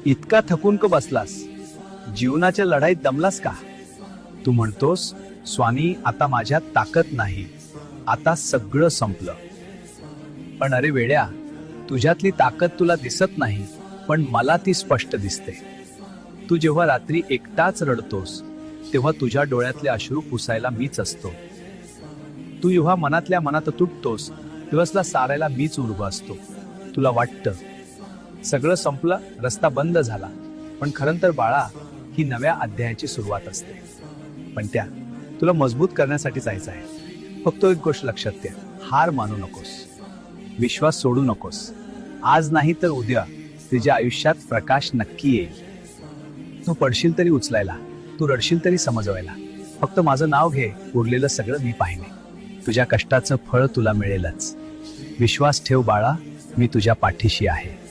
इतका थकून का बसलास? जीवनाच्या लढाईत दमलास का? तू म्हणतोस, स्वामी आता माझ्यात ताकद नाही, आता सगळं संपलं. पण अरे वेड्या, तुझ्यातली ताकद तुला दिसत नाही, पण मला ती स्पष्ट दिसते. तू जेव्हा रात्री एकटाच रडतोस तेव्हा तुझ्या डोळ्यातले अश्रू पुसायला मीच असतो. तू जेव्हा मनातल्या मनात तुटतोस तेव्हा सारायला मीच उभा असतो. तुला वाटतं सगळं संपलं, रस्ता बंद झाला, पण खरं तर बाळा, ही नव्या अध्यायाची सुरुवात असते. पण त्या तुला मजबूत करण्यासाठी जायचं आहे. फक्त एक गोष्ट लक्षात ठेव, हार मानू नकोस, विश्वास सोडू नकोस. आज नाही तर उद्या तुझ्या आयुष्यात प्रकाश नक्की येईल. तू पडशील तरी उचलायला, तू रडशील तरी समजवायला. फक्त माझं नाव घे, उरलेलं सगळं मी पाहिने. तुझ्या कष्टाचं फळ तुला मिळेलच. विश्वास ठेव बाळा, मी तुझ्या पाठीशी आहे.